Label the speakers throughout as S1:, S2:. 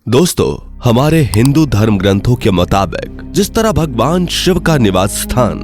S1: दोस्तों, हमारे हिंदू धर्म ग्रंथों के मुताबिक जिस तरह भगवान शिव का निवास स्थान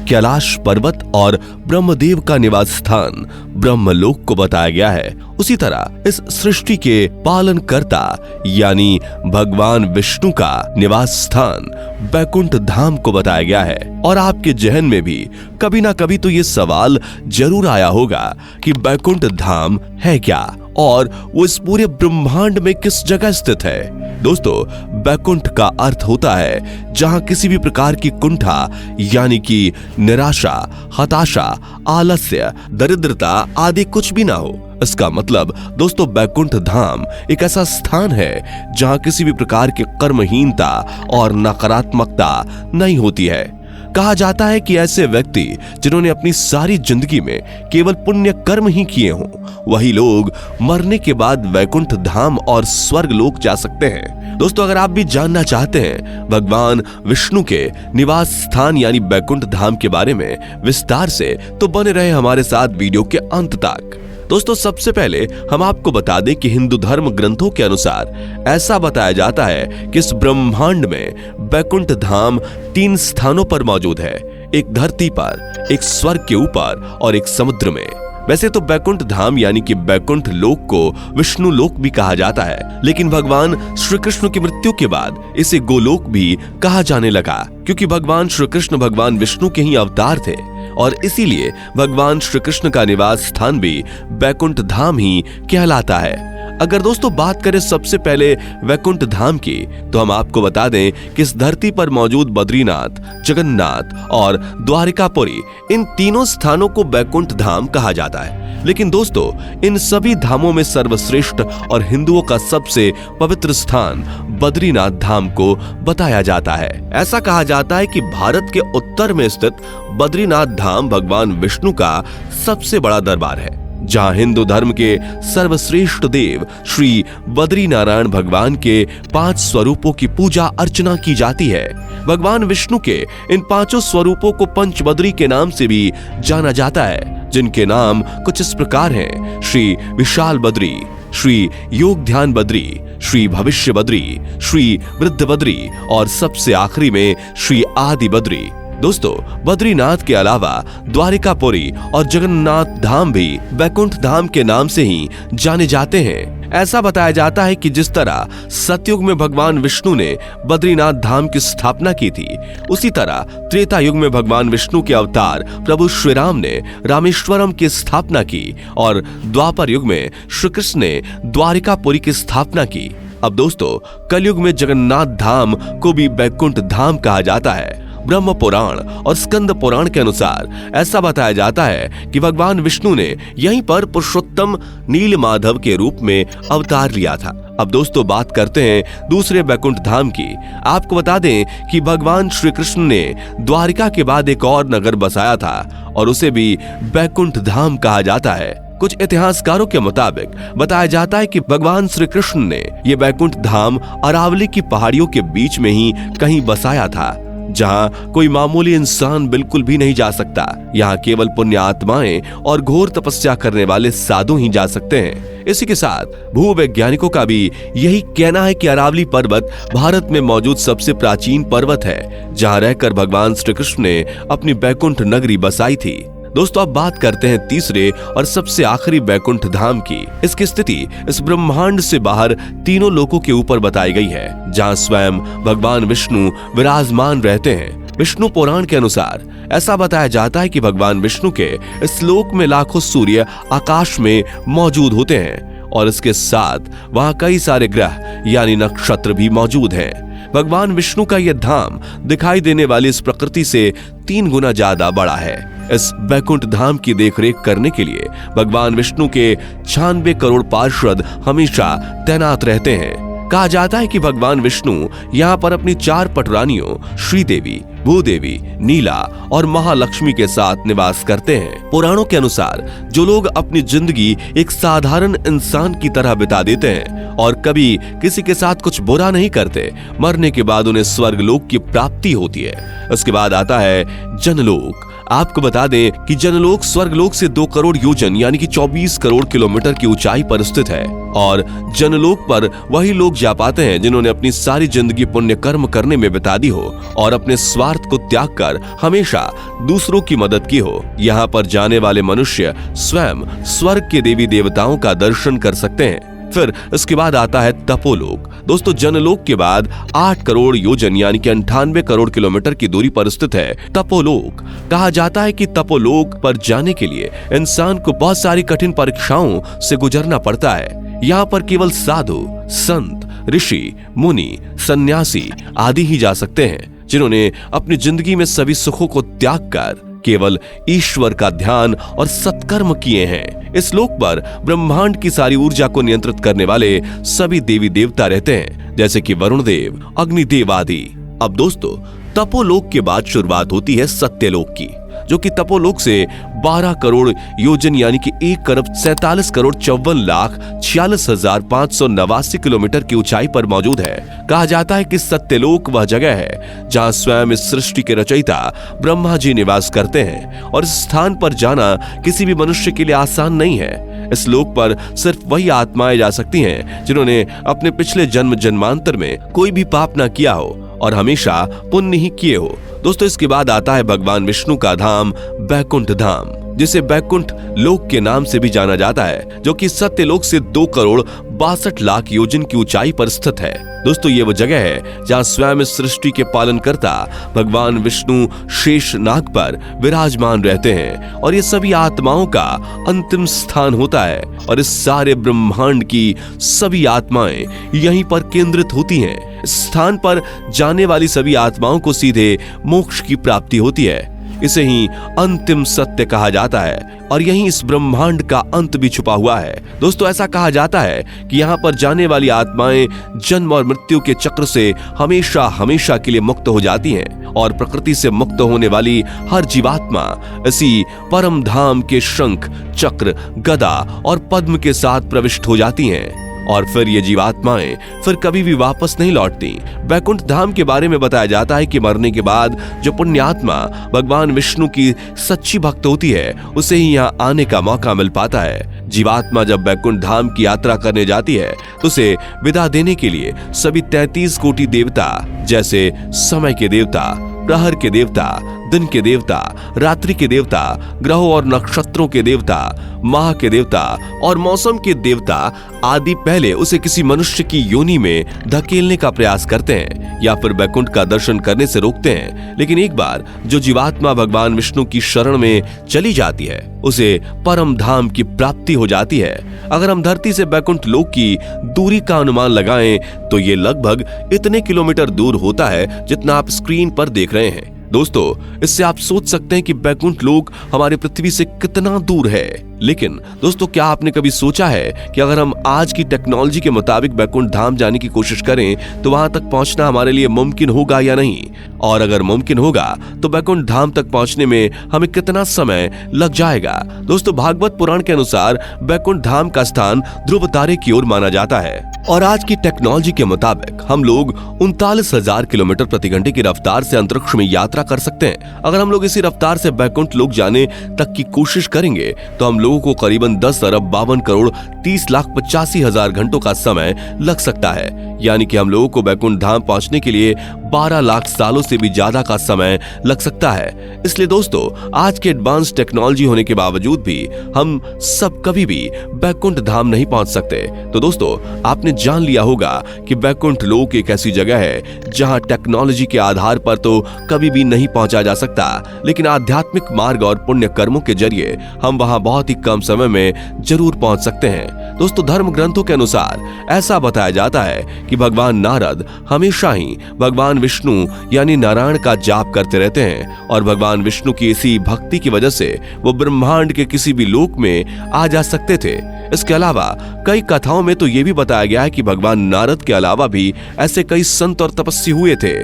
S1: कैलाश पर्वत और ब्रह्मदेव का निवास स्थान ब्रह्मलोक को बताया गया है, उसी तरह इस सृष्टि के पालनकर्ता यानी भगवान विष्णु का निवास स्थान बैकुंठ धाम को बताया गया है। और आपके जहन में भी कभी ना कभी तो ये सवाल जरूर आया होगा कि बैकुंठ धाम है क्या और वो इस पूरे ब्रह्मांड में किस जगह स्थित है। दोस्तों, बैकुंठ का अर्थ होता है जहां किसी भी प्रकार की कुंठा यानी कि निराशा, हताशा, आलस्य, दरिद्रता आदि कुछ भी ना हो। इसका मतलब दोस्तों, बैकुंठ धाम एक ऐसा स्थान है जहां किसी भी प्रकार की कर्महीनता और नकारात्मकता नहीं होती है। कहा जाता है कि ऐसे व्यक्ति जिन्होंने अपनी सारी जिंदगी में केवल पुण्य कर्म ही किए हों, वही लोग मरने के बाद वैकुंठ धाम और स्वर्ग लोक जा सकते हैं। दोस्तों, अगर आप भी जानना चाहते हैं भगवान विष्णु के निवास स्थान यानी बैकुंठ धाम के बारे में विस्तार से, तो बने रहे हमारे साथ वीडियो के अंत तक। दोस्तों, सबसे पहले हम आपको बता दें कि हिंदू धर्म ग्रंथों के अनुसार ऐसा बताया जाता है कि इस ब्रह्मांड में बैकुंठ धाम 3 स्थानों पर मौजूद है, एक धरती पर, एक स्वर्ग के ऊपर और एक समुद्र में। वैसे तो बैकुंठ धाम यानी कि बैकुंठ लोक को विष्णु लोक भी कहा जाता है, लेकिन भगवान श्री कृष्ण की मृत्यु के बाद इसे गोलोक भी कहा जाने लगा, क्योंकि भगवान श्री कृष्ण भगवान विष्णु के ही अवतार थे और इसीलिए भगवान श्री कृष्ण का निवास स्थान भी बैकुंठ धाम ही कहलाता है। अगर दोस्तों बात करें सबसे पहले वैकुंठ धाम की, तो हम आपको बता दें कि इस धरती पर मौजूद बद्रीनाथ, जगन्नाथ और द्वारिकापुरी, इन तीनों स्थानों को बैकुंठ धाम कहा जाता है। लेकिन दोस्तों, इन सभी धामों में सर्वश्रेष्ठ और हिंदुओं का सबसे पवित्र स्थान बद्रीनाथ धाम को बताया जाता है। ऐसा कहा जाता है कि भारत के उत्तर में स्थित बद्रीनाथ धाम भगवान विष्णु का सबसे बड़ा दरबार है, जहां हिंदू धर्म के सर्वश्रेष्ठ देव श्री बद्री नारायण भगवान के 5 स्वरूपों की पूजा अर्चना की जाती है। भगवान विष्णु के इन 5 स्वरूपों को पंचबद्री के नाम से भी जाना जाता है, जिनके नाम कुछ इस प्रकार हैं: श्री विशाल बद्री, श्री योग ध्यान बद्री, श्री भविष्य बद्री, श्री वृद्ध बद्री और सबसे आखिरी में श्री आदि बद्री। दोस्तों, बद्रीनाथ के अलावा द्वारिकापुरी और जगन्नाथ धाम भी बैकुंठ धाम के नाम से ही जाने जाते हैं। ऐसा बताया जाता है कि जिस तरह सतयुग में भगवान विष्णु ने बद्रीनाथ धाम की स्थापना की थी, उसी तरह त्रेता युग में भगवान विष्णु के अवतार प्रभु श्री राम ने रामेश्वरम की स्थापना की और द्वापर युग में श्री कृष्ण ने द्वारिकापुरी की स्थापना की। अब दोस्तों, कलयुग में जगन्नाथ धाम को भी बैकुंठ धाम कहा जाता है। ब्रह्म पुराण और स्कंद पुराण के अनुसार ऐसा बताया जाता है कि भगवान विष्णु ने यहीं पर पुरुषोत्तम नील माधव के रूप में अवतार लिया था। अब दोस्तों बात करते हैं दूसरे बैकुंठ धाम की। आपको बता दें कि भगवान श्री कृष्ण ने द्वारिका के बाद एक और नगर बसाया था और उसे भी बैकुंठ धाम कहा जाता है। कुछ इतिहासकारों के मुताबिक बताया जाता है कि भगवान श्री कृष्ण ने ये बैकुंठ धाम अरावली की पहाड़ियों के बीच में ही कहीं बसाया था, जहां कोई मामूली इंसान बिल्कुल भी नहीं जा सकता। यहाँ केवल पुण्य आत्माएं और घोर तपस्या करने वाले साधु ही जा सकते हैं। इसी के साथ भूवैज्ञानिकों का भी यही कहना है कि अरावली पर्वत भारत में मौजूद सबसे प्राचीन पर्वत है, जहां रहकर भगवान श्री कृष्ण ने अपनी बैकुंठ नगरी बसाई थी। दोस्तों, अब बात करते हैं तीसरे और सबसे आखिरी बैकुंठ धाम की। इसकी स्थिति इस ब्रह्मांड से बाहर तीनों लोकों के ऊपर बताई गई है, जहां स्वयं भगवान विष्णु विराजमान रहते हैं। विष्णु पुराण के अनुसार ऐसा बताया जाता है कि भगवान विष्णु के इस लोक में लाखों सूर्य आकाश में मौजूद होते हैं और इसके साथ वहां कई सारे ग्रह यानी नक्षत्र भी मौजूद हैं। भगवान विष्णु का यह धाम दिखाई देने वाली इस प्रकृति से 3 गुना ज्यादा बड़ा है। इस बैकुंठ धाम की देखरेख करने के लिए भगवान विष्णु के 96 करोड़ पार्षद हमेशा तैनात रहते हैं। कहा जाता है कि भगवान विष्णु यहाँ पर अपनी 4 पटरानियों श्रीदेवी, भूदेवी, नीला और महालक्ष्मी के साथ निवास करते हैं। पुराणों के अनुसार जो लोग अपनी जिंदगी एक साधारण इंसान की तरह बिता देते हैं और कभी किसी के साथ कुछ बुरा नहीं करते, मरने के बाद उन्हें स्वर्ग लोक की प्राप्ति होती है। उसके बाद आता है जनलोक, आपको बता दें कि जनलोक स्वर्गलोक से 2 करोड़ योजन यानी कि 24 करोड़ किलोमीटर की ऊंचाई पर स्थित है और जनलोक पर वही लोग जा पाते हैं जिन्होंने अपनी सारी जिंदगी पुण्य कर्म करने में बिता दी हो और अपने स्वार्थ को त्याग कर हमेशा दूसरों की मदद की हो। यहाँ पर जाने वाले मनुष्य स्वयं स्वर्ग के देवी देवताओं का दर्शन कर सकते हैं। फिर इसके बाद आता है तपोलोक। दोस्तों, जनलोक के बाद 8 करोड़ योजन यानी कि 98 करोड़ किलोमीटर की दूरी पर स्थित है तपोलोक। कहा जाता है कि तपोलोक पर जाने के लिए इंसान को बहुत सारी कठिन परीक्षाओं से गुजरना पड़ता है। यहाँ पर केवल साधु, संत, ऋषि, मुनि, सन्यासी आदि ही जा सकते हैं जिन्होंने अपनी जिंदगी में सभी सुखों को त्याग कर केवल ईश्वर का ध्यान और सत्कर्म किए हैं। इस लोक पर ब्रह्मांड की सारी ऊर्जा को नियंत्रित करने वाले सभी देवी देवता रहते हैं, जैसे कि वरुण देव, अग्निदेव आदि। अब दोस्तों, तपोलोक के बाद शुरुआत होती है सत्यलोक की, जो कि तपोलोक से 12 करोड़ योजन यानी कि 1 करोड़ 47 करोड़ 54 लाख 46,589 किलोमीटर की ऊंचाई पर मौजूद है। कहा जाता है कि सत्यलोक वह जगह है जहां स्वयं इस सृष्टि के रचयिता ब्रह्मा जी निवास करते हैं और इस स्थान पर जाना किसी भी मनुष्य के लिए आसान नहीं है। इस लोक पर सिर्फ वही आत्माएं जा सकती हैं जिन्होंने अपने पिछले जन्म जन्मांतर में कोई भी पाप ना किया हो और हमेशा पुण्य ही किए हो। दोस्तों, इसके बाद आता है भगवान विष्णु का धाम बैकुंठ धाम, जिसे बैकुंठ लोक के नाम से भी जाना जाता है, जो कि सत्यलोक से 2 करोड़ 62 लाख योजन की ऊंचाई पर स्थित है। दोस्तों, ये वो जगह है जहां स्वयं इस सृष्टि के पालनकर्ता भगवान विष्णु शेष नाग पर विराजमान रहते हैं और ये सभी आत्माओं का अंतिम स्थान होता है और इस सारे ब्रह्मांड की सभी आत्माएं यहीं पर केंद्रित होती हैं। इस स्थान पर जाने वाली सभी आत्माओं को सीधे मोक्ष की प्राप्ति होती है। इसे ही अंतिम सत्य कहा जाता है और यहीं इस ब्रह्मांड का अंत भी छुपा हुआ है। दोस्तों, ऐसा कहा जाता है कि यहाँ पर जाने वाली आत्माएं जन्म और मृत्यु के चक्र से हमेशा हमेशा के लिए मुक्त हो जाती हैं और प्रकृति से मुक्त होने वाली हर जीवात्मा इसी परम धाम के शंख, चक्र, गदा और पद्म के साथ प्रविष्ट हो जाती हैं और फिर ये जीवात्माएं फिर कभी भी वापस नहीं लौटती। बैकुंठ धाम के बारे में बताया जाता है कि मरने के बाद जो पुण्यात्मा भगवान विष्णु की सच्ची भक्त होती है उसे ही यहाँ आने का मौका मिल पाता है। जीवात्मा जब बैकुंठ धाम की यात्रा करने जाती है तो उसे विदा देने के लिए सभी 33 कोटि देवता, जैसे समय के देवता, प्रहर के देवता, दिन के देवता, रात्रि के देवता, ग्रहों और नक्षत्रों के देवता, माह के देवता और मौसम के देवता आदि पहले उसे किसी मनुष्य की योनि में धकेलने का प्रयास करते हैं या फिर बैकुंठ का दर्शन करने से रोकते हैं। लेकिन एक बार जो जीवात्मा भगवान विष्णु की शरण में चली जाती है उसे परम धाम की प्राप्ति हो जाती है। अगर हम धरती से बैकुंठ लोक की दूरी का अनुमान लगाएं तो ये लगभग इतने किलोमीटर दूर होता है जितना आप स्क्रीन पर देख रहे हैं। दोस्तों, इससे आप सोच सकते हैं कि बैकुंठ लोक हमारे पृथ्वी से कितना दूर है। लेकिन दोस्तों, क्या आपने कभी सोचा है कि अगर हम आज की टेक्नोलॉजी के मुताबिक बैकुंठ धाम जाने की कोशिश करें तो वहां तक पहुंचना हमारे लिए मुमकिन होगा या नहीं? और अगर मुमकिन होगा तो बैकुंठ धाम तक पहुंचने में हमें कितना समय लग जाएगा? दोस्तों, भागवत पुराण के अनुसार बैकुंठ धाम का स्थान ध्रुव तारे की ओर माना जाता है और आज की टेक्नोलॉजी के मुताबिक हम लोग 39,000 किलोमीटर प्रति घंटे की रफ्तार से अंतरिक्ष में यात्रा कर सकते हैं। अगर हम लोग इसी रफ्तार से बैकुंठ लोक जाने तक की कोशिश करेंगे तो हम लोगों को करीबन 10 अरब 52 करोड़ 30 लाख 85 हजार घंटों का समय लग सकता है। यानी कि हम लोगों को बैकुंठ धाम पहुंचने के लिए 12 लाख सालों से भी ज्यादा का समय लग सकता है। इसलिए दोस्तों, आज के एडवांस टेक्नोलॉजी होने के बावजूद भी हम सब कभी भी बैकुंठ धाम नहीं पहुंच सकते। तो दोस्तों, आपने जान लिया होगा कि बैकुंठ लोक एक ऐसी जगह है जहां टेक्नोलॉजी के आधार पर तो कभी भी नहीं पहुंचा जा सकता, लेकिन आध्यात्मिक मार्ग और पुण्य कर्मों के जरिए हम वहां बहुत ही कम समय में जरूर पहुंच सकते हैं। दोस्तों, धर्म ग्रंथों के अनुसार ऐसा बताया जाता है कि भगवान नारद हमेशा ही भगवान विष्णु यानी नारायण का जाप करते रहते हैं और भगवान विष्णु की इसी भक्ति की वजह से वो ब्रह्मांड के किसी भी लोक में आ जा सकते थे। इसके अलावा कई कथाओं में तो ये भी बताया गया है कि भगवान नारद के अलावा भी ऐसे कई संत और तपस्वी हुए थे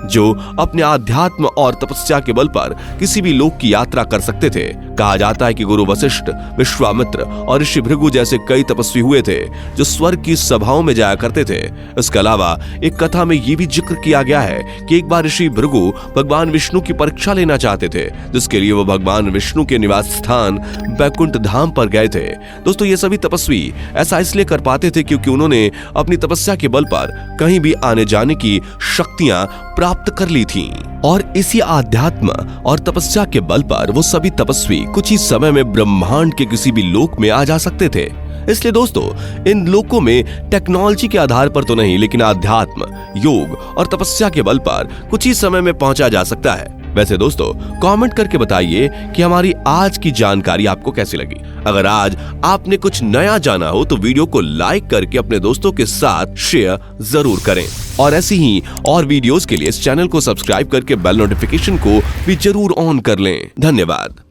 S1: जो अपने आध्यात्म और तपस्या के बल पर किसी भी लोक की यात्रा कर सकते थे। कहा जाता है कि गुरु वशिष्ठ, विश्वामित्र और ऋषि भृगु जैसे कई तपस्वी हुए थे जो स्वर्ग की सभाओं में जाया करते थे। इसके अलावा एक कथा में ये भी जिक्र किया गया है कि एक बार ऋषि भृगु भगवान विष्णु की परीक्षा लेना चाहते थे, जिसके लिए वो भगवान विष्णु के निवास स्थान बैकुंठ धाम पर गए थे। दोस्तों, ये सभी तपस्वी ऐसा इसलिए कर पाते थे क्योंकि उन्होंने अपनी तपस्या के बल पर कहीं भी आने जाने की शक्तियां प्राप्त कर ली थीं। और इसी आध्यात्म और तपस्या के बल पर वो सभी तपस्वी कुछ ही समय में ब्रह्मांड के किसी भी लोक में आ जा सकते थे। इसलिए दोस्तों, इन लोकों में टेक्नोलॉजी के आधार पर तो नहीं, लेकिन आध्यात्म, योग और तपस्या के बल पर कुछ ही समय में पहुंचा जा सकता है। वैसे दोस्तों, कमेंट करके बताइए कि हमारी आज की जानकारी आपको कैसी लगी। अगर आज आपने कुछ नया जाना हो तो वीडियो को लाइक करके अपने दोस्तों के साथ शेयर जरूर करें और ऐसी ही और वीडियोस के लिए इस चैनल को सब्सक्राइब करके बेल नोटिफिकेशन को भी जरूर ऑन कर लें। धन्यवाद।